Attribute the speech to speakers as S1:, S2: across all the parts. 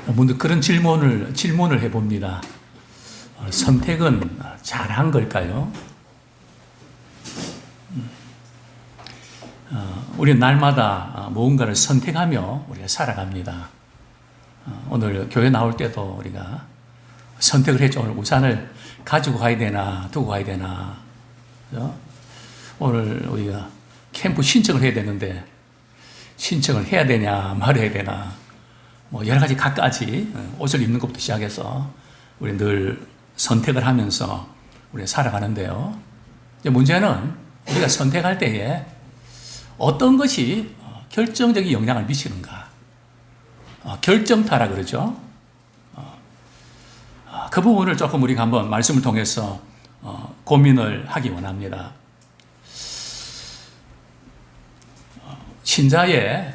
S1: 문득 그런 질문을 해봅니다. 선택은 잘한 걸까요? 우리는 날마다 무언가를 선택하며 우리가 살아갑니다. 오늘 교회 나올 때도 우리가 선택을 했죠. 오늘 우산을 가지고 가야 되나, 두고 가야 되나. 오늘 우리가 캠프 신청을 해야 되는데, 신청을 해야 되냐, 말해야 되나. 여러 가지 갖가지 옷을 입는 것부터 시작해서 우리 늘 선택을 하면서 우리 살아가는데요. 문제는 우리가 선택할 때에 어떤 것이 결정적인 영향을 미치는가. 결정타라 그러죠. 그 부분을 조금 우리가 한번 말씀을 통해서 고민을 하기 원합니다. 신자의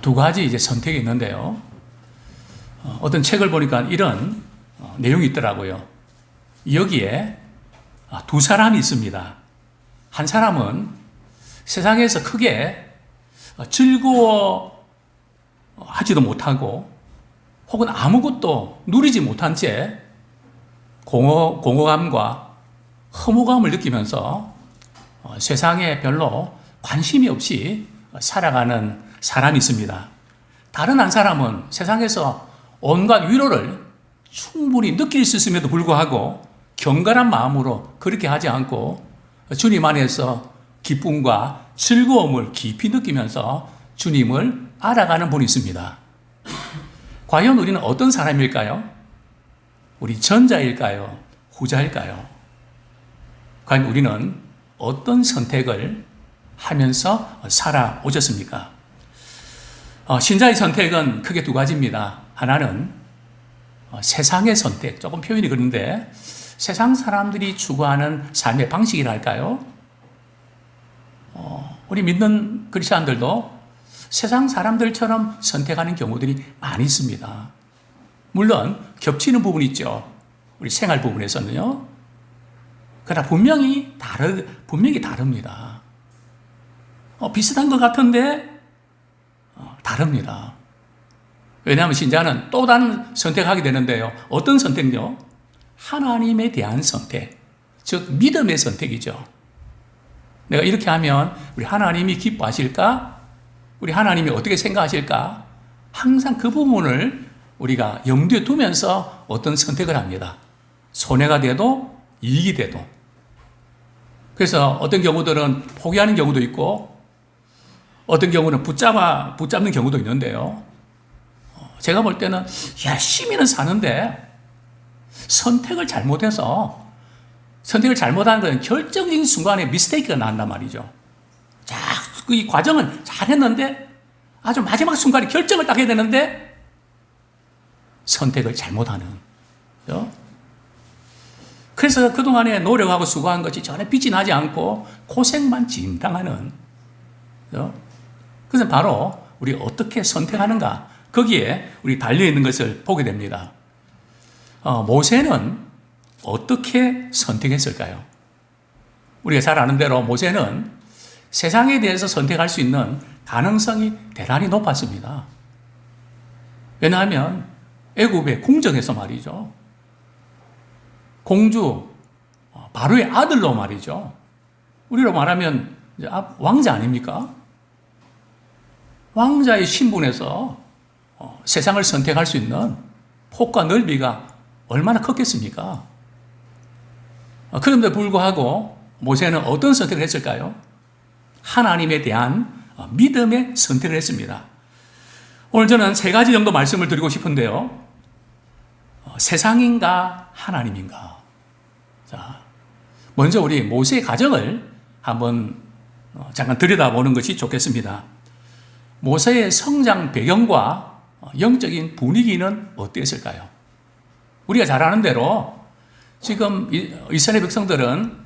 S1: 두 가지 이제 선택이 있는데요. 어떤 책을 보니까 이런 내용이 있더라고요. 여기에 두 사람이 있습니다. 한 사람은 세상에서 크게 즐거워하지도 못하고 혹은 아무것도 누리지 못한 채 공허감과 허무감을 느끼면서 세상에 별로 관심이 없이 살아가는 사람이 있습니다. 다른 한 사람은 세상에서 온갖 위로를 충분히 느낄 수 있음에도 불구하고 경건한 마음으로 그렇게 하지 않고 주님 안에서 기쁨과 즐거움을 깊이 느끼면서 주님을 알아가는 분이 있습니다. 과연 우리는 어떤 사람일까요? 우리 전자일까요? 후자일까요? 과연 우리는 어떤 선택을 하면서 살아오셨습니까? 신자의 선택은 크게 두 가지입니다. 하나는 세상의 선택, 조금 표현이 그런데 세상 사람들이 추구하는 삶의 방식이랄까요? 우리 믿는 크리스천들도 세상 사람들처럼 선택하는 경우들이 많이 있습니다. 물론 겹치는 부분이 있죠. 우리 생활 부분에서는요. 그러나 분명히 다릅니다. 비슷한 것 같은데 다릅니다. 왜냐하면 신자는 또 다른 선택하게 되는데요. 어떤 선택요? 하나님에 대한 선택, 즉 믿음의 선택이죠. 내가 이렇게 하면 우리 하나님이 기뻐하실까? 우리 하나님이 어떻게 생각하실까? 항상 그 부분을 우리가 염두에 두면서 어떤 선택을 합니다. 손해가 돼도 이익이 돼도. 그래서 어떤 경우들은 포기하는 경우도 있고 어떤 경우는 붙잡는 경우도 있는데요. 제가 볼 때는 열심히는 사는데 선택을 잘못해서 선택을 잘못한 건 결정적인 순간에 미스테이크가 난단 말이죠. 자, 이 과정은 잘했는데 아주 마지막 순간에 결정을 딱 해야 되는데 선택을 잘못하는. 그래서 그동안에 노력하고 수고한 것이 전혀 빛이 나지 않고 고생만 짐당하는. 그것은 바로 우리 어떻게 선택하는가 거기에 우리 달려있는 것을 보게 됩니다. 모세는 어떻게 선택했을까요? 우리가 잘 아는 대로 모세는 세상에 대해서 선택할 수 있는 가능성이 대단히 높았습니다. 왜냐하면 애굽의 궁정에서 말이죠. 공주 바로의 아들로 말이죠. 우리로 말하면 왕자 아닙니까? 왕자의 신분에서 세상을 선택할 수 있는 폭과 넓이가 얼마나 컸겠습니까? 그런데 불구하고 모세는 어떤 선택을 했을까요? 하나님에 대한 믿음의 선택을 했습니다. 오늘 저는 세 가지 정도 말씀을 드리고 싶은데요. 세상인가 하나님인가? 자, 먼저 우리 모세의 가정을 한번 잠깐 들여다보는 것이 좋겠습니다. 모세의 성장 배경과 영적인 분위기는 어땠을까요? 우리가 잘 아는 대로 지금 이스라엘 백성들은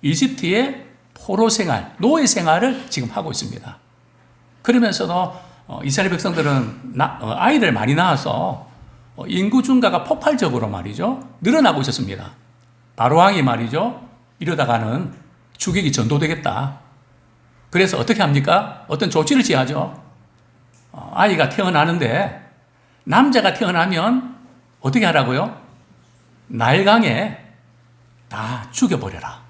S1: 이집트의 포로 생활, 노예 생활을 지금 하고 있습니다. 그러면서도 이스라엘 백성들은 아이들 많이 낳아서 인구 증가가 폭발적으로 말이죠. 늘어나고 있었습니다. 바로왕이 말이죠. 이러다가는 주객이 전도되겠다. 그래서 어떻게 합니까? 어떤 조치를 취하죠. 아이가 태어나는데 남자가 태어나면 어떻게 하라고요? 날강에 다 죽여버려라.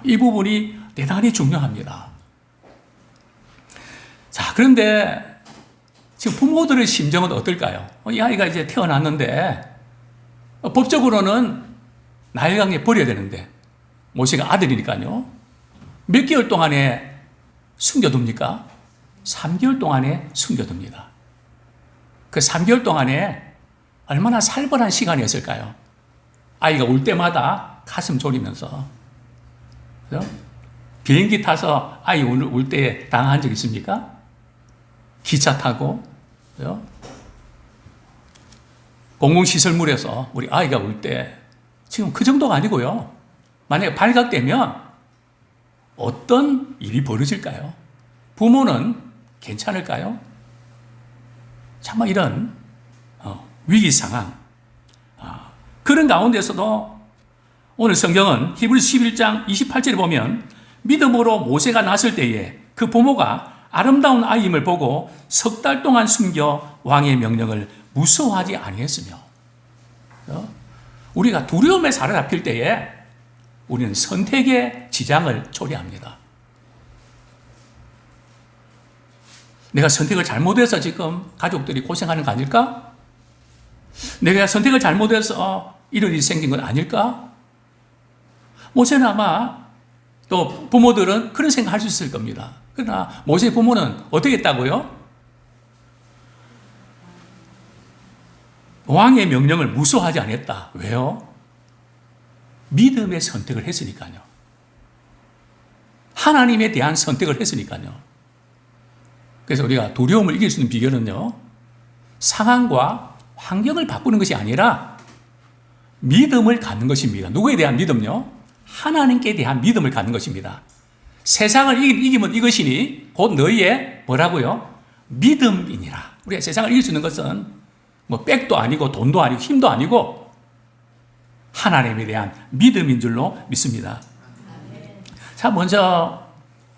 S1: 이 부분이 대단히 중요합니다. 자, 그런데 지금 부모들의 심정은 어떨까요? 이 아이가 이제 태어났는데 법적으로는 날강에 버려야 되는데 모세가 아들이니까요. 몇 개월 동안에 숨겨둡니까? 3개월 동안에 숨겨둡니다. 그 3개월 동안에 얼마나 살벌한 시간이었을까요? 아이가 울 때마다 가슴 졸이면서, 그죠? 비행기 타서 아이 울 때 당한 적 있습니까? 기차 타고, 그죠? 공공시설물에서 우리 아이가 울 때 지금 그 정도가 아니고요. 만약에 발각되면 어떤 일이 벌어질까요? 부모는 괜찮을까요? 정말 이런 위기 상황, 그런 가운데서도 오늘 성경은 히브리서 11장 28절에 보면 믿음으로 모세가 낳았을 때에 그 부모가 아름다운 아이임을 보고 석 달 동안 숨겨 왕의 명령을 무서워하지 아니했으며, 우리가 두려움에 사로잡힐 때에 우리는 선택의 지장을 초래합니다. 내가 선택을 잘못해서 지금 가족들이 고생하는 거 아닐까? 내가 선택을 잘못해서 이런 일이 생긴 건 아닐까? 모세는 아마 또 부모들은 그런 생각할 수 있을 겁니다. 그러나 모세 부모는 어떻게 했다고요? 왕의 명령을 무서워하지 않았다. 왜요? 믿음의 선택을 했으니까요. 하나님에 대한 선택을 했으니까요. 그래서 우리가 두려움을 이길 수 있는 비결은요, 상황과 환경을 바꾸는 것이 아니라 믿음을 갖는 것입니다. 누구에 대한 믿음요? 하나님께 대한 믿음을 갖는 것입니다. 세상을 이기면 이것이니 곧 너희의 뭐라고요? 믿음이니라. 우리가 세상을 이길 수 있는 것은 뭐 백도 아니고 돈도 아니고 힘도 아니고 하나님에 대한 믿음인 줄로 믿습니다. 자, 먼저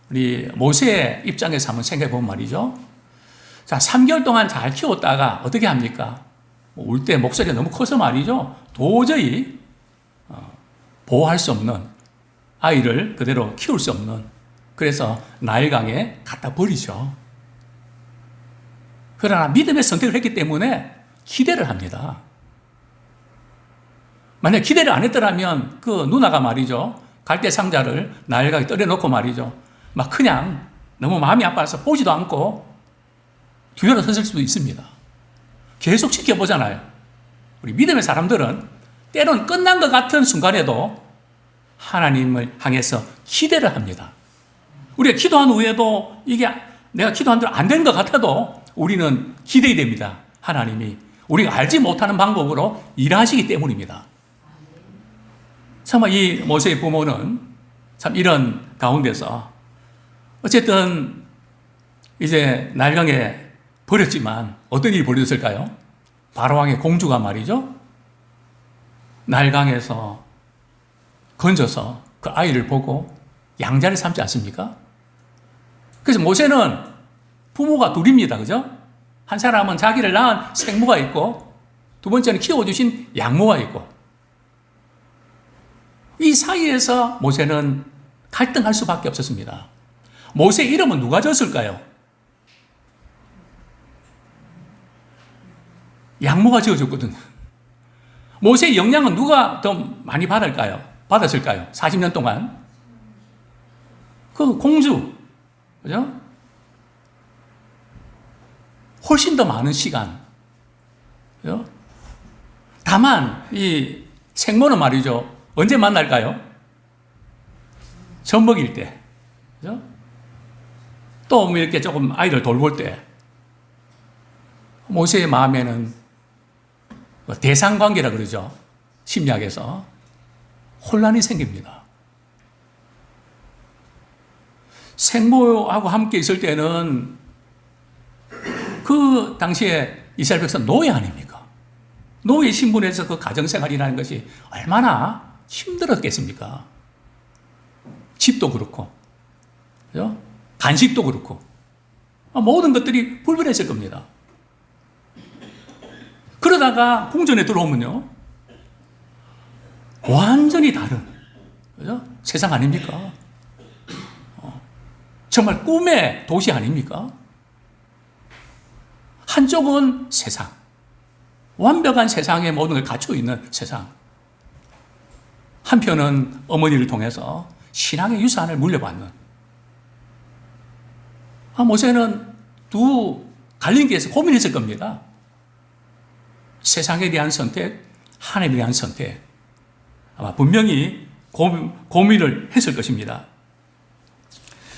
S1: 우리 모세의 입장에서 한번 생각해 보면 말이죠. 자, 3개월 동안 잘 키웠다가 어떻게 합니까? 울 때 목소리가 너무 커서 말이죠. 도저히 보호할 수 없는, 아이를 그대로 키울 수 없는, 그래서 나일강에 갖다 버리죠. 그러나 믿음의 선택을 했기 때문에 기대를 합니다. 만약 기대를 안 했더라면 그 누나가 말이죠, 갈대 상자를 나일강에 떨어놓고 말이죠, 막 그냥 너무 마음이 아파서 보지도 않고 뒤로 섰을 수도 있습니다. 계속 지켜보잖아요. 우리 믿음의 사람들은 때론 끝난 것 같은 순간에도 하나님을 향해서 기대를 합니다. 우리가 기도한 후에도 이게 내가 기도한 대로 안 된 것 같아도 우리는 기대됩니다. 하나님이 우리가 알지 못하는 방법으로 일하시기 때문입니다. 정말 이 모세의 부모는 참 이런 가운데서 어쨌든 이제 나일강에 버렸지만 어떤 일이 벌어졌을까요? 바로왕의 공주가 말이죠, 나일강에서 건져서 그 아이를 보고 양자를 삼지 않습니까? 그래서 모세는 부모가 둘입니다. 그죠? 한 사람은 자기를 낳은 생모가 있고 두 번째는 키워주신 양모가 있고, 이 사이에서 모세는 갈등할 수밖에 없었습니다. 모세 이름은 누가 졌을까요? 양모가 지어줬거든요. 모세의 영향은 누가 더 많이 받았을까요? 40년 동안. 그 공주. 그죠? 훨씬 더 많은 시간. 그죠? 다만, 이 생모는 말이죠. 언제 만날까요? 젖 먹일 때. 그죠? 또 이렇게 조금 아이를 돌볼 때. 모세의 마음에는 대상관계라 그러죠. 심리학에서 혼란이 생깁니다. 생모하고 함께 있을 때는 그 당시에 이스라엘 백성 노예 아닙니까? 노예 신분에서 그 가정생활이라는 것이 얼마나 힘들었겠습니까? 집도 그렇고, 그죠? 간식도 그렇고, 모든 것들이 불변했을 겁니다. 그러다가 궁전에 들어오면요, 완전히 다른, 그죠? 세상 아닙니까? 정말 꿈의 도시 아닙니까? 한쪽은 세상, 완벽한 세상의 모든 걸 갖추고 있는 세상. 한편은 어머니를 통해서 신앙의 유산을 물려받는. 모세는 두 갈림길에서 고민했을 겁니다. 세상에 대한 선택, 하나님에 대한 선택. 아마 분명히 고민을 했을 것입니다.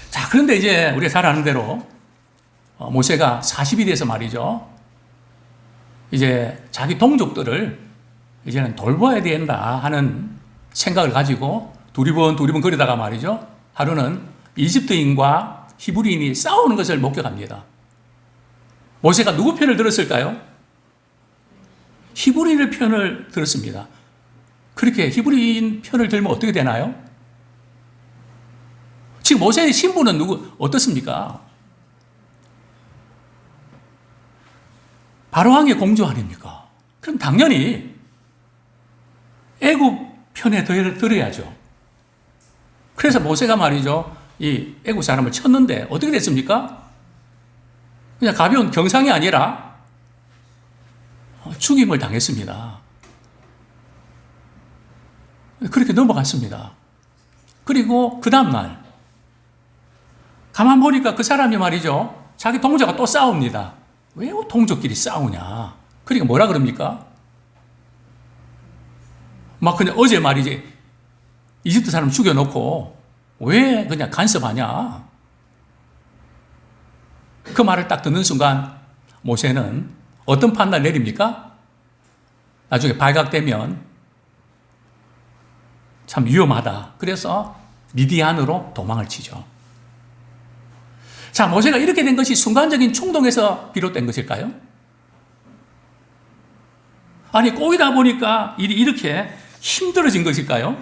S1: 자, 그런데 이제 우리가 잘 아는 대로 모세가 40이 돼서 말이죠, 이제 자기 동족들을 이제는 돌봐야 된다 하는 생각을 가지고 두리번 거리다가 말이죠, 하루는 이집트인과 히브리인이 싸우는 것을 목격합니다. 모세가 누구 편을 들었을까요? 히브리인의 편을 들었습니다. 그렇게 히브리인 편을 들면 어떻게 되나요? 지금 모세의 신부는 어떻습니까? 바로왕의 공주 아닙니까? 그럼 당연히 애굽 편에 들어야죠. 그래서 모세가 말이죠, 이 애굽 사람을 쳤는데 어떻게 됐습니까? 그냥 가벼운 경상이 아니라 죽임을 당했습니다. 그렇게 넘어갔습니다. 그리고 그 다음날 가만 보니까 그 사람이 말이죠, 자기 동족과 또 싸웁니다. 왜 동족끼리 싸우냐? 그러니까 뭐라 그럽니까? 막 그냥 어제 말이지, 이집트 사람 죽여놓고 왜 그냥 간섭하냐? 그 말을 딱 듣는 순간 모세는 어떤 판단을 내립니까? 나중에 발각되면 참 위험하다. 그래서 미디안으로 도망을 치죠. 자, 모세가 이렇게 된 것이 순간적인 충동에서 비롯된 것일까요? 아니, 꼬이다 보니까 일이 이렇게 힘들어진 것일까요?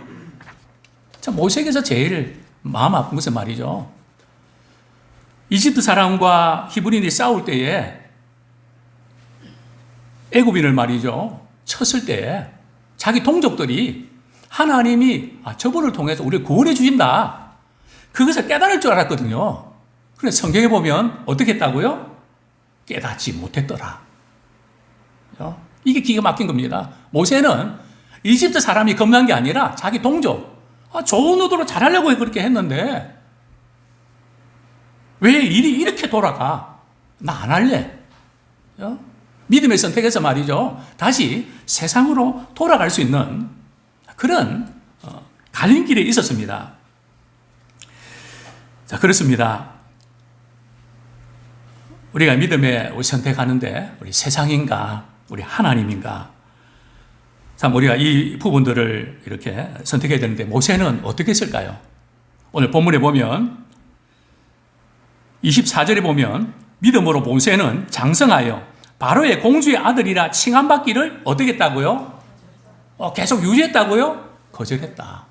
S1: 자, 모세에게서 제일 마음 아픈 것은 말이죠, 이집트 사람과 히브리인이 싸울 때에 애굽인을 말이죠, 쳤을 때 자기 동족들이 하나님이 저분을 통해서 우리를 구원해 주신다, 그것을 깨달을 줄 알았거든요. 그래서 성경에 보면 어떻게 했다고요? 깨닫지 못했더라. 이게 기가 막힌 겁니다. 모세는 이집트 사람이 겁난 게 아니라 자기 동족, 좋은 의도로 잘하려고 그렇게 했는데 왜 일이 이렇게 돌아가? 나 안 할래. 믿음의 선택에서 말이죠, 다시 세상으로 돌아갈 수 있는 그런 갈림길에 있었습니다. 자, 그렇습니다. 우리가 믿음에 선택하는데 우리 세상인가, 우리 하나님인가? 참, 우리가 이 부분들을 이렇게 선택해야 되는데 모세는 어떻게 했을까요? 오늘 본문에 보면 24절에 보면 믿음으로 모세는 장성하여 바로의 공주의 아들이라 칭함받기를 어떻게 했다고요? 계속 유지했다고요? 거절했다.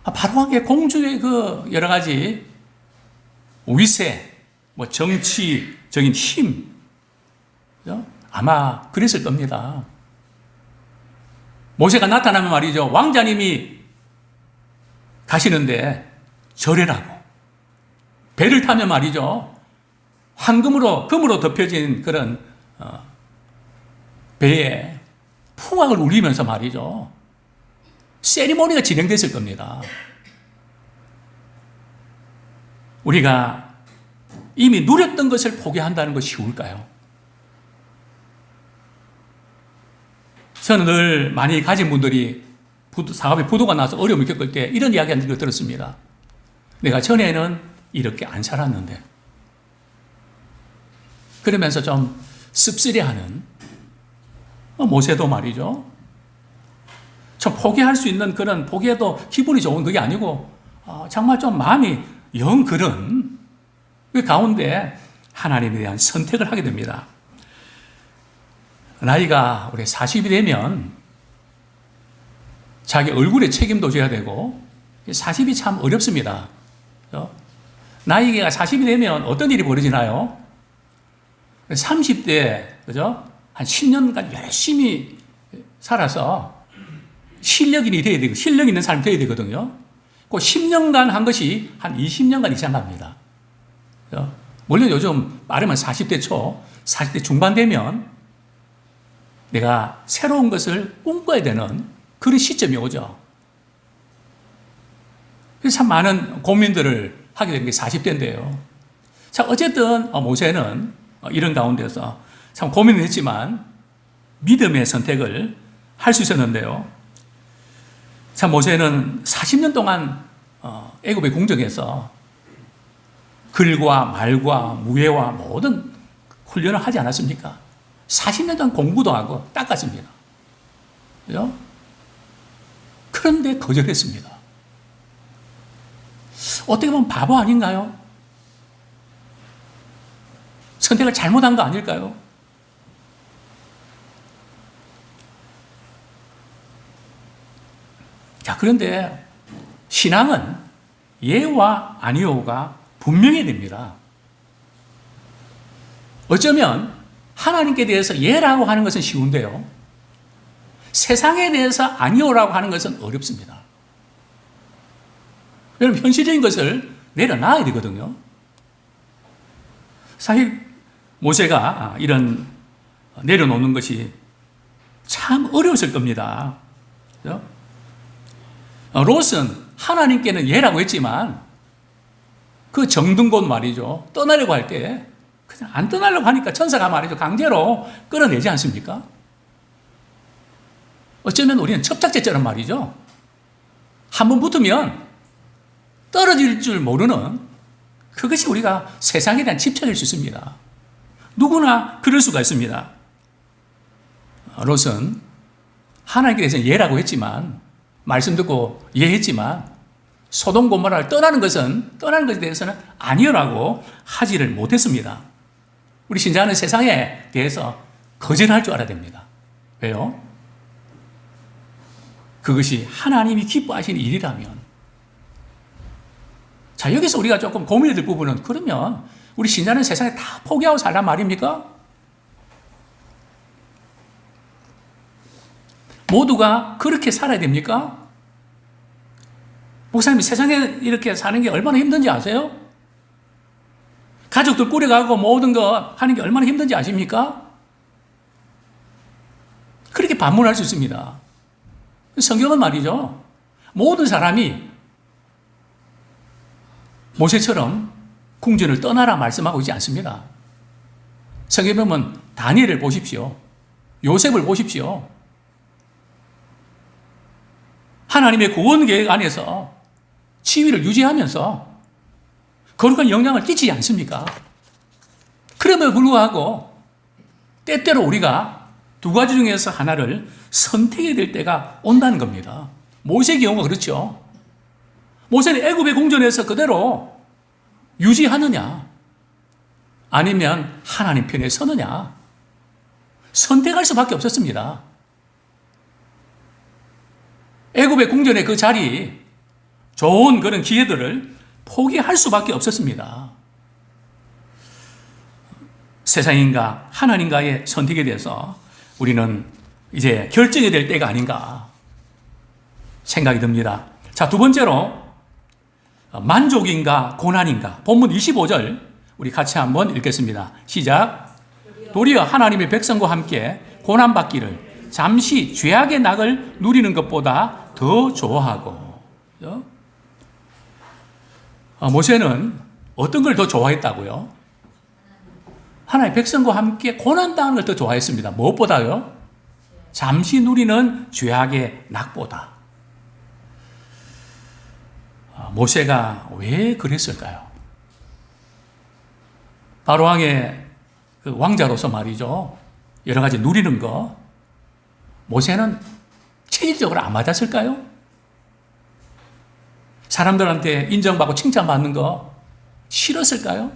S1: 바로왕의 공주의 그 여러 가지 위세, 정치적인 힘, 아마 그랬을 겁니다. 모세가 나타나면 말이죠, 왕자님이 가시는데 절해라고, 배를 타면 말이죠, 금으로 덮여진 그런 배에 풍악을 울리면서 말이죠, 세리머니가 진행됐을 겁니다. 우리가 이미 누렸던 것을 포기한다는 것이 쉬울까요? 저는 늘 많이 가진 분들이 사업에 부도가 나서 어려움을 겪을 때 이런 이야기 한 걸 들었습니다. 내가 전에는 이렇게 안 살았는데, 그러면서 좀 씁쓸해하는 모세도 말이죠, 좀 포기할 수 있는 그런, 포기해도 기분이 좋은 그게 아니고 정말 좀 마음이 영 그런 그 가운데 하나님에 대한 선택을 하게 됩니다. 나이가 우리 40이 되면 자기 얼굴에 책임도 져야 되고 40이 참 어렵습니다. 나이가 40이 되면 어떤 일이 벌어지나요? 30대, 그죠? 한 10년간 열심히 살아서 실력인이 돼야 되고, 실력 있는 사람이 돼야 되거든요. 그 10년간 한 것이 한 20년간 이상 갑니다. 그죠? 물론 요즘 빠르면 40대 초, 40대 중반 되면 내가 새로운 것을 꿈꿔야 되는 그런 시점이 오죠. 그래서 참 많은 고민들을 하게 된 게 40대인데요. 자, 어쨌든 모세는 이런 가운데서 참 고민을 했지만 믿음의 선택을 할 수 있었는데요. 참 모세는 40년 동안 애굽의 궁정에서 글과 말과 무예와 모든 훈련을 하지 않았습니까? 40년 동안 공부도 하고 닦았습니다. 그죠? 그런데 거절했습니다. 어떻게 보면 바보 아닌가요? 선택을 잘못한 거 아닐까요? 자, 그런데 신앙은 예와 아니오가 분명해야 됩니다. 어쩌면 하나님께 대해서 예라고 하는 것은 쉬운데요. 세상에 대해서 아니오라고 하는 것은 어렵습니다. 여러분, 현실적인 것을 내려놔야 되거든요. 사실 모세가 이런 내려놓는 것이 참 어려웠을 겁니다. 그렇죠? 롯은 하나님께는 예라고 했지만 그 정든 곳 말이죠. 떠나려고 할 때 그냥 안 떠나려고 하니까 천사가 말이죠. 강제로 끌어내지 않습니까? 어쩌면 우리는 첩작제처럼 말이죠. 한번 붙으면 떨어질 줄 모르는 그것이 우리가 세상에 대한 집착일 수 있습니다. 누구나 그럴 수가 있습니다. 롯은 하나님께 대해서 예라고 했지만, 말씀 듣고 예했지만, 소돔 고모라를 떠나는 것에 대해서는 아니라고 하지를 못했습니다. 우리 신자는 세상에 대해서 거절할 줄 알아야 됩니다. 왜요? 그것이 하나님이 기뻐하시는 일이라면. 자, 여기서 우리가 조금 고민이 될 부분은, 그러면 우리 신자는 세상에 다 포기하고 살란 말입니까? 모두가 그렇게 살아야 됩니까? 목사님, 세상에 이렇게 사는 게 얼마나 힘든지 아세요? 가족들 꾸려가고 모든 거 하는 게 얼마나 힘든지 아십니까? 그렇게 반문할 수 있습니다. 성경은 말이죠. 모든 사람이 모세처럼 궁전을 떠나라 말씀하고 있지 않습니다. 성경에 보면 다니엘을 보십시오. 요셉을 보십시오. 하나님의 구원 계획 안에서 지위를 유지하면서 거룩한 영향을 끼치지 않습니까? 그럼에도 불구하고 때때로 우리가 두 가지 중에서 하나를 선택해야 될 때가 온다는 겁니다. 모세의 경우가 그렇죠. 모세는 애굽의 궁전에서 그대로 유지하느냐, 아니면 하나님 편에 서느냐, 선택할 수밖에 없었습니다. 애굽의 궁전의 그 자리, 좋은 그런 기회들을 포기할 수밖에 없었습니다. 세상인가 하나님과의 선택에 대해서 우리는 이제 결정해야 될 때가 아닌가 생각이 듭니다. 자, 두 번째로 만족인가 고난인가, 본문 25절 우리 같이 한번 읽겠습니다. 시작. 도리어 하나님의 백성과 함께 고난받기를 잠시 죄악의 낙을 누리는 것보다 더 좋아하고. 모세는 어떤 걸 더 좋아했다고요? 하나님의 백성과 함께 고난당하는 걸 더 좋아했습니다. 무엇보다요? 잠시 누리는 죄악의 낙보다. 모세가 왜 그랬을까요? 바로왕의 그 왕자로서 말이죠. 여러 가지 누리는 거, 모세는 체질적으로 안 맞았을까요? 사람들한테 인정받고 칭찬받는 거 싫었을까요?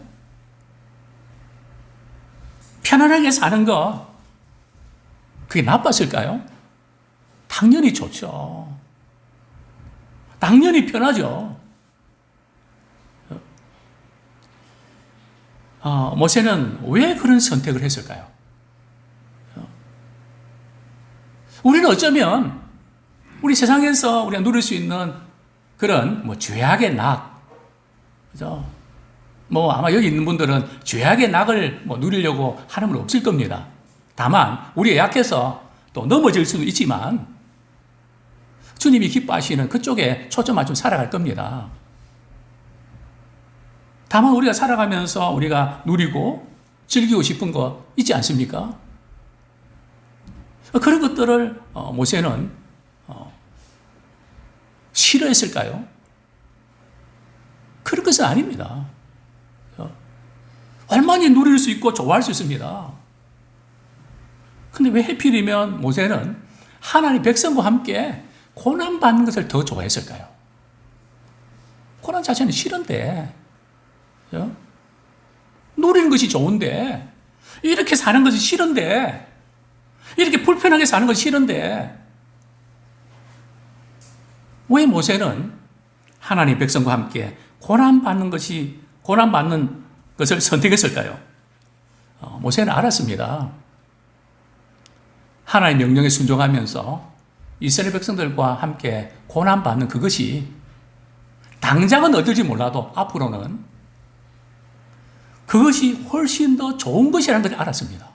S1: 편안하게 사는 거, 그게 나빴을까요? 당연히 좋죠. 당연히 편하죠. 모세는 왜 그런 선택을 했을까요? 우리는 어쩌면 우리 세상에서 우리가 누릴 수 있는 그런 죄악의 낙, 그죠? 아마 여기 있는 분들은 죄악의 낙을 누리려고 하는 분 없을 겁니다. 다만 우리가 약해서 또 넘어질 수도 있지만 주님이 기뻐하시는 그쪽에 초점 맞춰 살아갈 겁니다. 다만 우리가 살아가면서 우리가 누리고 즐기고 싶은 거 있지 않습니까? 그런 것들을 모세는 싫어했을까요? 그런 것은 아닙니다. 얼마나 누릴 수 있고 좋아할 수 있습니다. 근데 왜 하필이면 모세는 하나님 백성과 함께 고난받는 것을 더 좋아했을까요? 고난 자체는 싫은데, 누리는 것이 좋은데, 이렇게 사는 것이 싫은데, 이렇게 불편하게 사는 것이 싫은데, 왜 모세는 하나님 백성과 함께 고난받는 것을 선택했을까요? 모세는 알았습니다. 하나님의 명령에 순종하면서 이스라엘 백성들과 함께 고난받는 그것이 당장은 어떨지 몰라도 앞으로는 그것이 훨씬 더 좋은 것이라는 것을 알았습니다.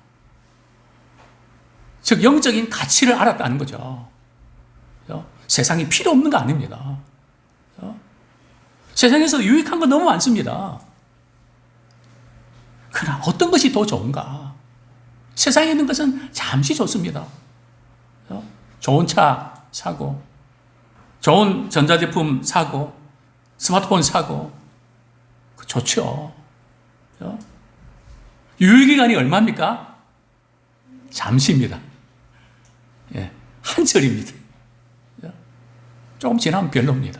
S1: 즉 영적인 가치를 알았다는 거죠. 세상이 필요 없는 거 아닙니다. 세상에서 유익한 거 너무 많습니다. 그러나 어떤 것이 더 좋은가? 세상에 있는 것은 잠시 좋습니다. 좋은 차 사고, 좋은 전자제품 사고, 스마트폰 사고, 좋죠. 유효기간이 얼마입니까? 잠시입니다. 한철입니다. 조금 지나면 별로입니다.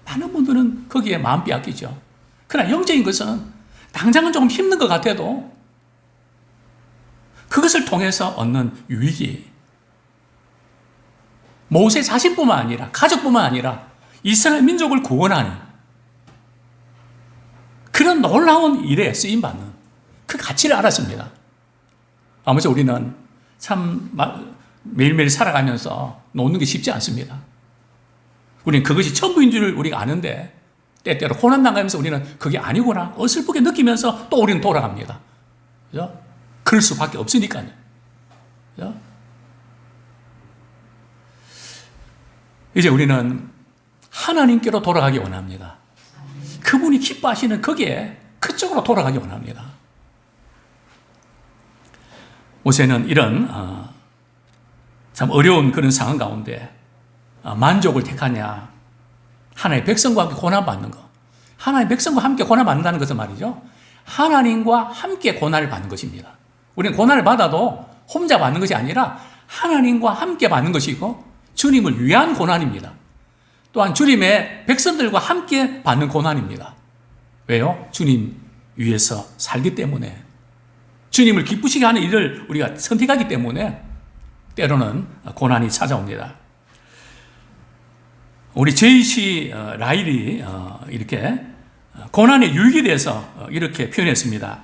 S1: 많은 분들은 거기에 마음 빼앗기죠. 그러나 영적인 것은 당장은 조금 힘든 것 같아도 그것을 통해서 얻는 유익이 모세 자신뿐만 아니라 가족뿐만 아니라 이스라엘 민족을 구원하는 그런 놀라운 일에 쓰임받는 그 가치를 알았습니다. 아무쪼 우리는 참 매일매일 살아가면서 놓는 게 쉽지 않습니다. 우리는 그것이 전부인 줄 우리가 아는데 때때로 고난당하면서 우리는 그게 아니구나 어설프게 느끼면서 또 우리는 돌아갑니다. 그죠? 그럴 수밖에 없으니까요. 그죠? 이제 우리는 하나님께로 돌아가기 원합니다. 그분이 기뻐하시는 거기에 그쪽으로 돌아가기 원합니다. 모세는 이런 참 어려운 그런 상황 가운데 만족을 택하냐, 하나님의 백성과 함께 고난받는 것. 하나님의 백성과 함께 고난받는다는 것은 말이죠, 하나님과 함께 고난을 받는 것입니다. 우리는 고난을 받아도 혼자 받는 것이 아니라 하나님과 함께 받는 것이고 주님을 위한 고난입니다. 또한 주님의 백성들과 함께 받는 고난입니다. 왜요? 주님 위해서 살기 때문에, 주님을 기쁘시게 하는 일을 우리가 선택하기 때문에 때로는 고난이 찾아옵니다. 우리 제이시 라일이 이렇게 고난의 유익에 대해서 이렇게 표현했습니다.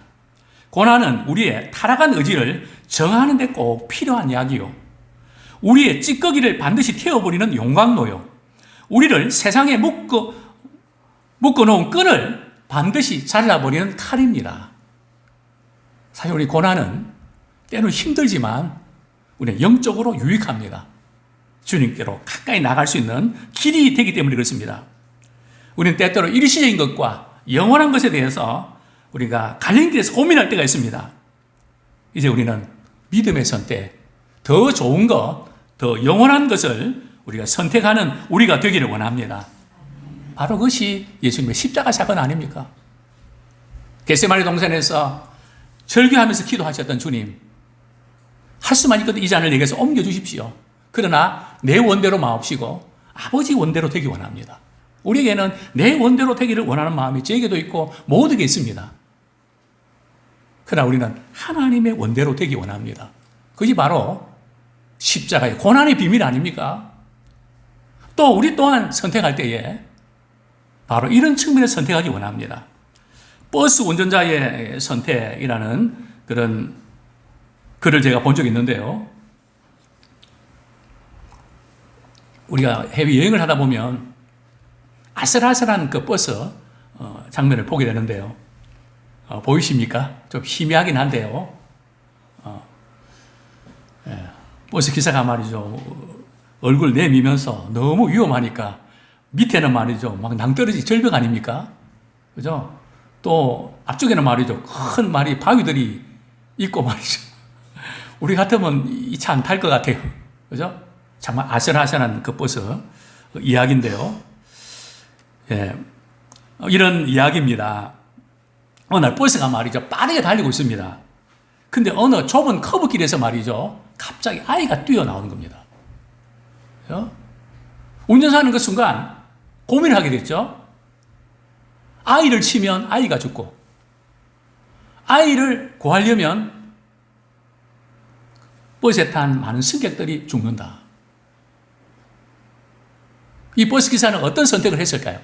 S1: 고난은 우리의 타락한 의지를 정하는 데 꼭 필요한 약이요, 우리의 찌꺼기를 반드시 태워버리는 용광로요, 우리를 세상에 묶어놓은 끈을 반드시 잘라버리는 칼입니다. 사실 우리 고난은 때로는 힘들지만 우리는 영적으로 유익합니다. 주님께로 가까이 나갈 수 있는 길이 되기 때문에 그렇습니다. 우리는 때때로 일시적인 것과 영원한 것에 대해서 우리가 갈린 길에서 고민할 때가 있습니다. 이제 우리는 믿음의 선택, 더 좋은 것, 더 영원한 것을 우리가 선택하는 우리가 되기를 원합니다. 바로 그것이 예수님의 십자가 사건 아닙니까? 겟세마네 동산에서 절규하면서 기도하셨던 주님, 할 수만 있거든 이 잔을 내게서 옮겨주십시오. 그러나 내 원대로 마옵시고 아버지 원대로 되기 원합니다. 우리에게는 내 원대로 되기를 원하는 마음이 저에게도 있고 모두에게 있습니다. 그러나 우리는 하나님의 원대로 되기 원합니다. 그것이 바로 십자가의 고난의 비밀 아닙니까? 또 우리 또한 선택할 때에 바로 이런 측면을 선택하기 원합니다. 버스 운전자의 선택이라는 그런 글을 제가 본 적이 있는데요. 우리가 해외여행을 하다 보면 아슬아슬한 그 버스 장면을 보게 되는데요. 보이십니까? 좀 희미하긴 한데요. 버스 기사가 말이죠. 얼굴 내미면서 너무 위험하니까 밑에는 말이죠. 막 낭떠러지 절벽 아닙니까? 그죠? 또 앞쪽에는 말이죠. 큰 바위들이 있고 말이죠. 우리 같으면 이 차 안 탈 것 같아요. 그죠? 정말 아슬아슬한 그 버스 이야기인데요. 예. 이런 이야기입니다. 어느 날 버스가 말이죠. 빠르게 달리고 있습니다. 근데 어느 좁은 커브길에서 말이죠. 갑자기 아이가 뛰어나오는 겁니다. 그죠? 운전사는 그 순간 고민을 하게 됐죠. 아이를 치면 아이가 죽고, 아이를 구하려면 버스에 탄 많은 승객들이 죽는다. 이 버스 기사는 어떤 선택을 했을까요?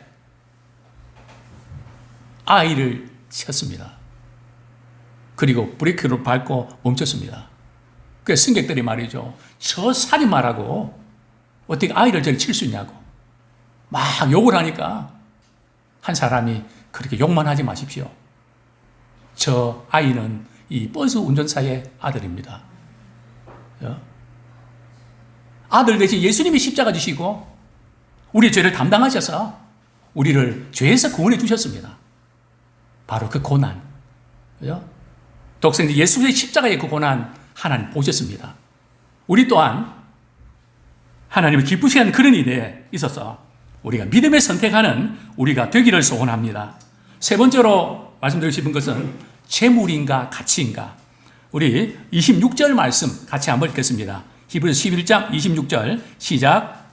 S1: 아이를 쳤습니다. 그리고 브레이크를 밟고 멈췄습니다. 그래서 승객들이 말이죠. 저 살인마라고 어떻게 아이를 저리 칠 수 있냐고 막 욕을 하니까 한 사람이 그렇게 욕만 하지 마십시오. 저 아이는 이 버스 운전사의 아들입니다. 아들 대신 예수님이 십자가 지시고 우리의 죄를 담당하셔서 우리를 죄에서 구원해 주셨습니다. 바로 그 고난. 그죠? 독생자 예수의 십자가의 그 고난 하나님 보셨습니다. 우리 또한 하나님을 기쁘시게 하는 그런 일에 있어서 우리가 믿음의 선택하는 우리가 되기를 소원합니다. 세 번째로 말씀드리고 싶은 것은 재물인가 가치인가. 우리 26절 말씀 같이 한번 읽겠습니다. 히브리서 11장 26절 시작.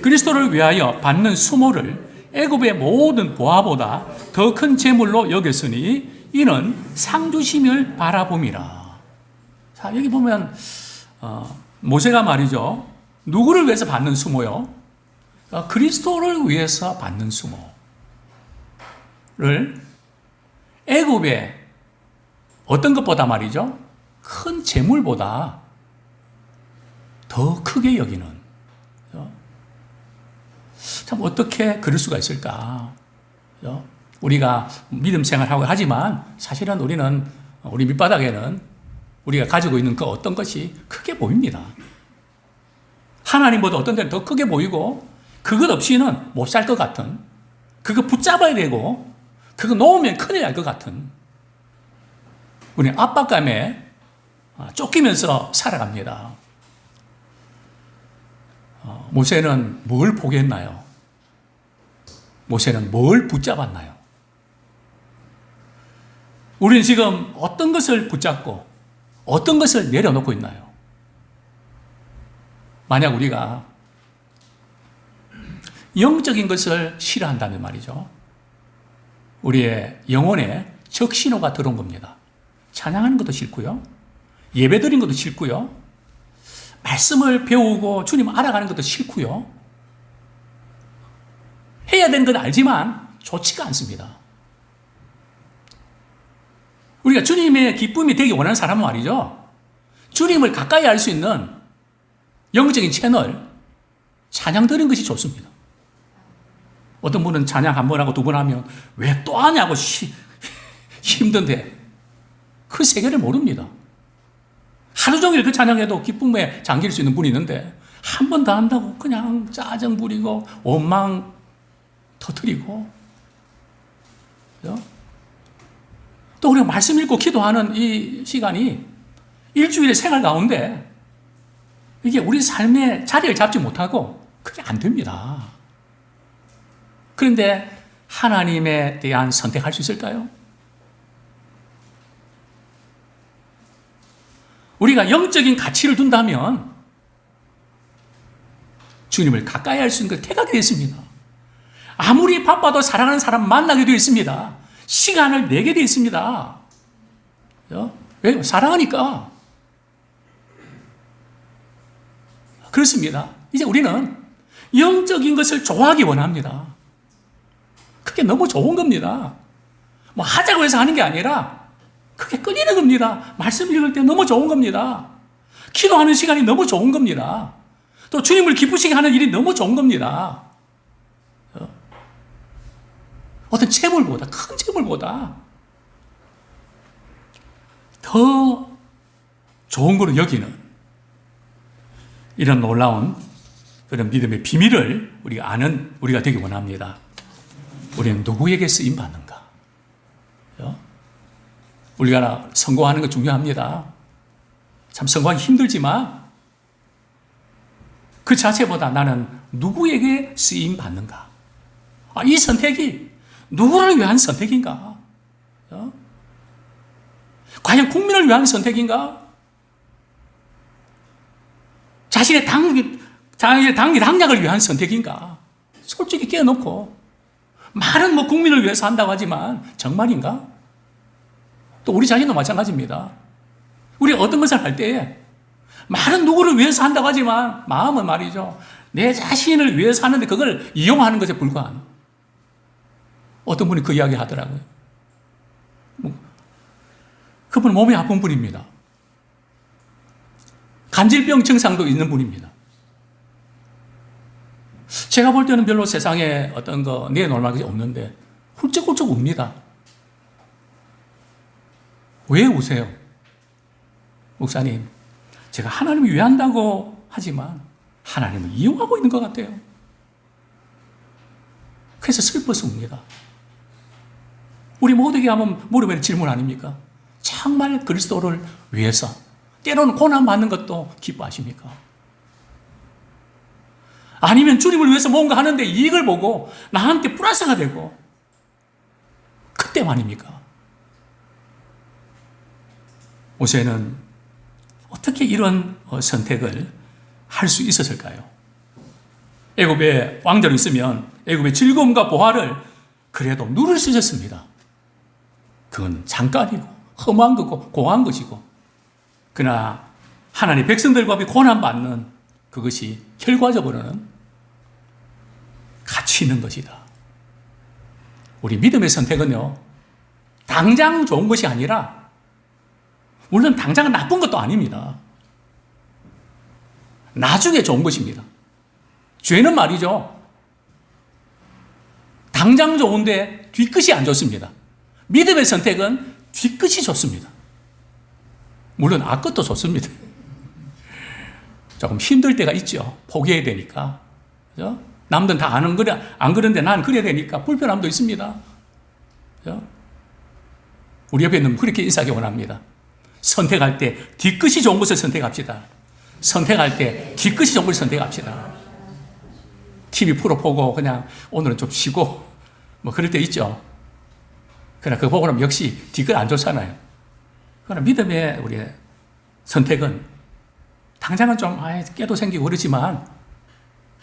S1: 그리스도를 위하여 받는 수모를 애굽의 모든 보화보다 더 큰 재물로 여겼으니 이는 상주심을 바라봄이라. 자, 여기 보면 모세가 말이죠. 누구를 위해서 받는 수모요? 그리스도를 위해서 받는 수모를 애굽의 어떤 것보다 말이죠. 큰 재물보다 더 크게 여기는. 참 어떻게 그럴 수가 있을까? 우리가 믿음 생활하고 하지만 사실은 우리 밑바닥에는 우리가 가지고 있는 그 어떤 것이 크게 보입니다. 하나님보다 어떤 데는 더 크게 보이고 그것 없이는 못 살 것 같은, 그거 붙잡아야 되고 그거 놓으면 큰일 날 것 같은 우리 압박감에 쫓기면서 살아갑니다. 모세는 뭘 포기했나요? 모세는 뭘 붙잡았나요? 우리는 지금 어떤 것을 붙잡고 어떤 것을 내려놓고 있나요? 만약 우리가 영적인 것을 싫어한다면 말이죠. 우리의 영혼에 적신호가 들어온 겁니다. 찬양하는 것도 싫고요. 예배드리는 것도 싫고요. 말씀을 배우고 주님 알아가는 것도 싫고요. 해야 되는 건 알지만 좋지가 않습니다. 우리가 주님의 기쁨이 되기 원하는 사람은 말이죠. 주님을 가까이 알 수 있는 영적인 채널, 찬양 드리는 것이 좋습니다. 어떤 분은 찬양 한 번 하고 두 번 하면 왜 또 하냐고 힘든데 그 세계를 모릅니다. 하루 종일 그 찬양해도 기쁨에 잠길 수 있는 분이 있는데 한 번 더 한다고 그냥 짜증 부리고 원망 터뜨리고, 또 우리가 말씀 읽고 기도하는 이 시간이 일주일의 생활 가운데 이게 우리 삶의 자리를 잡지 못하고 그게 안 됩니다. 그런데 하나님에 대한 선택할 수 있을까요? 우리가 영적인 가치를 둔다면 주님을 가까이 할 수 있는 걸 택하게 되어 있습니다. 아무리 바빠도 사랑하는 사람 만나게 되어 있습니다. 시간을 내게 되어 있습니다. 왜? 사랑하니까. 그렇습니다. 이제 우리는 영적인 것을 좋아하기 원합니다. 그게 너무 좋은 겁니다. 뭐 하자고 해서 하는 게 아니라 그게 끌리는 겁니다. 말씀 읽을 때 너무 좋은 겁니다. 기도하는 시간이 너무 좋은 겁니다. 또 주님을 기쁘시게 하는 일이 너무 좋은 겁니다. 어떤 재물보다, 큰 재물보다 더 좋은 거로 여기는 이런 놀라운 그런 믿음의 비밀을 우리가 아는 우리가 되기 원합니다. 우리는 누구에게 쓰임 받는가? 우리가 성공하는 거 중요합니다. 참 성공하기 힘들지만 그 자체보다 나는 누구에게 쓰임 받는가? 이 선택이 누구를 위한 선택인가? 과연 국민을 위한 선택인가? 자신의 당락을 위한 선택인가? 솔직히 깨어놓고 말은 뭐 국민을 위해서 한다고 하지만 정말인가? 또 우리 자신도 마찬가지입니다. 우리 어떤 것을 할 때에 말은 누구를 위해서 한다고 하지만 마음은 말이죠. 내 자신을 위해서 하는데 그걸 이용하는 것에 불과한 어떤 분이 그 이야기 하더라고요. 그분은 몸이 아픈 분입니다. 간질병 증상도 있는 분입니다. 제가 볼 때는 별로 세상에 어떤 거 내놓을 것이 없는데 훌쩍훌쩍 웁니다. 왜 우세요? 목사님, 제가 하나님을 위한다고 하지만 하나님을 이용하고 있는 것 같아요. 그래서 슬퍼서 웁니다. 우리 모두에게 한번 물어보는 질문 아닙니까? 정말 그리스도를 위해서 때로는 고난받는 것도 기뻐하십니까? 아니면 주님을 위해서 뭔가 하는데 이익을 보고 나한테 플러스가 되고 그때만입니까? 모세는 어떻게 이런 선택을 할 수 있었을까요? 애굽에 왕자로 있으면 애굽의 즐거움과 보화를 그래도 누릴 수 있었습니다. 그건 잠깐이고 험한 거고 공한 것이고, 그러나 하나님 백성들과 고난받는 그것이 결과적으로는 가치 있는 것이다. 우리 믿음의 선택은요, 당장 좋은 것이 아니라, 물론 당장은 나쁜 것도 아닙니다. 나중에 좋은 것입니다. 죄는 말이죠, 당장 좋은데 뒤끝이 안 좋습니다. 믿음의 선택은 뒤끝이 좋습니다. 물론 앞끝도 좋습니다. 조금 힘들 때가 있죠. 포기해야 되니까. 그죠? 남들은 다 안 그런데 난 그래야 되니까 불편함도 있습니다. 그죠? 우리 옆에 있는 그렇게 인사하기 원합니다. 선택할 때 뒤끝이 좋은 것을 선택합시다. 선택할 때 뒤끝이 좋은 것을 선택합시다. TV 프로 보고 그냥 오늘은 좀 쉬고 뭐 그럴 때 있죠. 그러나 그거 보고 나면 역시 뒤끝 안 좋잖아요. 그러나 믿음의 우리의 선택은 당장은 좀 깨도 생기고 그렇지만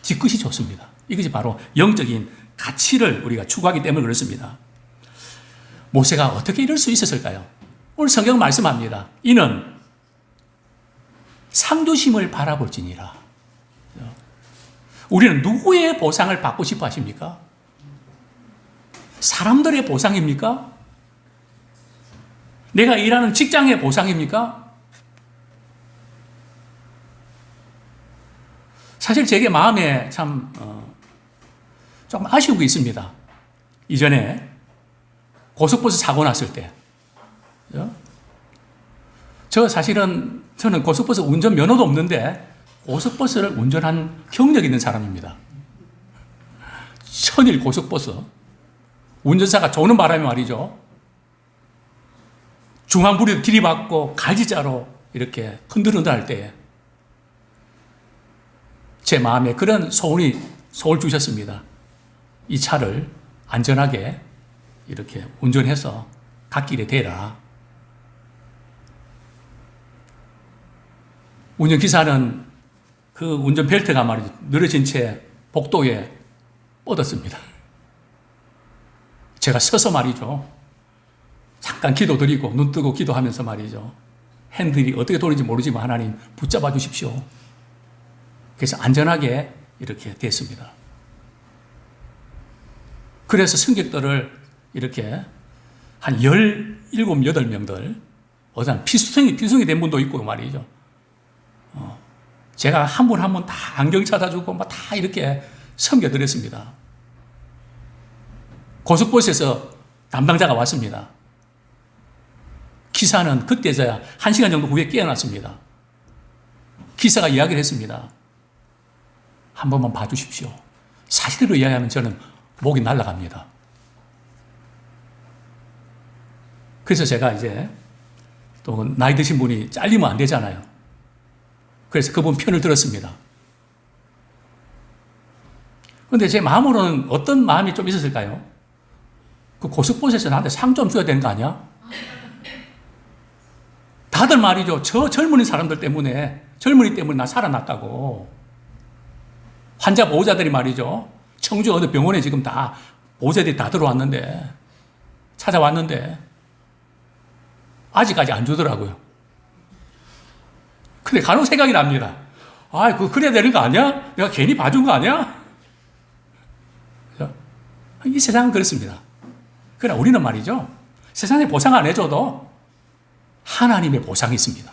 S1: 뒤끝이 좋습니다. 이것이 바로 영적인 가치를 우리가 추구하기 때문에 그렇습니다. 모세가 어떻게 이럴 수 있었을까요? 오늘 성경 말씀합니다. 이는 상주심을 바라볼지니라. 우리는 누구의 보상을 받고 싶어 하십니까? 사람들의 보상입니까? 내가 일하는 직장의 보상입니까? 사실 제게 마음에 참 조금 아쉬운 게 있습니다. 이전에 고속버스 사고 났을 때, 저는 고속버스 운전 면허도 없는데 고속버스를 운전한 경력이 있는 사람입니다. 천일 고속버스 운전사가 조는 바람에 말이죠, 중앙부리도 들이받고 갈지자로 이렇게 흔들흔들할 때 제 마음에 그런 소원을 주셨습니다. 이 차를 안전하게 이렇게 운전해서 갓길에 대라. 운전기사는 그 운전벨트가 말이죠, 늘어진 채 복도에 뻗었습니다. 제가 서서 말이죠, 잠깐 기도드리고 눈 뜨고 기도하면서 말이죠, 핸들이 어떻게 돌리는지 모르지만 하나님 붙잡아 주십시오. 그래서 안전하게 이렇게 됐습니다. 그래서 승객들을 이렇게 한 17, 8명들, 어떤 피수성이 된 분도 있고 말이죠. 제가 한 분 한 분 다 안경 찾아주고 막 다 이렇게 섬겨드렸습니다. 고속버스에서 담당자가 왔습니다. 기사는 그때서야 1시간 정도 후에 깨어났습니다. 기사가 이야기를 했습니다. 한 번만 봐주십시오. 사실대로 이야기하면 저는 목이 날아갑니다. 그래서 제가 이제 또 나이 드신 분이 잘리면 안 되잖아요. 그래서 그분 편을 들었습니다. 그런데 제 마음으로는 어떤 마음이 좀 있었을까요? 그 고속버스에서 나한테 상 좀 줘야 되는 거 아니야? 다들 말이죠. 저 젊은 사람들 때문에, 젊은이 때문에 나 살아났다고. 환자 보호자들이 말이죠. 청주 어느 병원에 지금 다 보호자들이 다 들어왔는데, 찾아왔는데, 아직까지 안 주더라고요. 근데 간혹 생각이 납니다. 아, 그래야 되는 거 아니야? 내가 괜히 봐준 거 아니야? 이 세상은 그렇습니다. 그러나 우리는 말이죠. 세상에 보상 안 해줘도 하나님의 보상이 있습니다.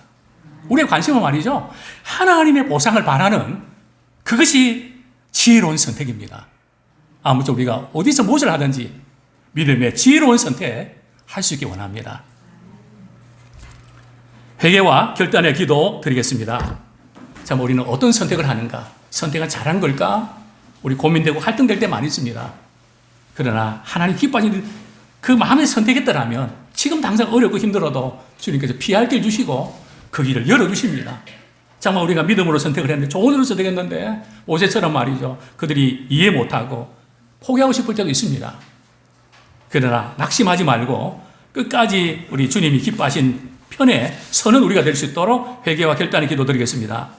S1: 우리의 관심은 말이죠. 하나님의 보상을 바라는 그것이 지혜로운 선택입니다. 아무쪼록 우리가 어디서 무엇을 하든지 믿음의 지혜로운 선택 할 수 있기 원합니다. 회개와 결단의 기도 드리겠습니다. 참 우리는 어떤 선택을 하는가? 선택은 잘한 걸까? 우리 고민되고 갈등될 때 많이 있습니다. 그러나 하나님 기뻐하시는 그 마음에 선택했더라면 지금 당장 어렵고 힘들어도 주님께서 피할 길 주시고 그 길을 열어주십니다. 정말 우리가 믿음으로 선택을 했는데 좋은 일을 선택했는데 모세처럼 말이죠. 그들이 이해 못하고 포기하고 싶을 때도 있습니다. 그러나 낙심하지 말고 끝까지 우리 주님이 기뻐하신 편에 서는 우리가 될 수 있도록 회개와 결단의 기도 드리겠습니다.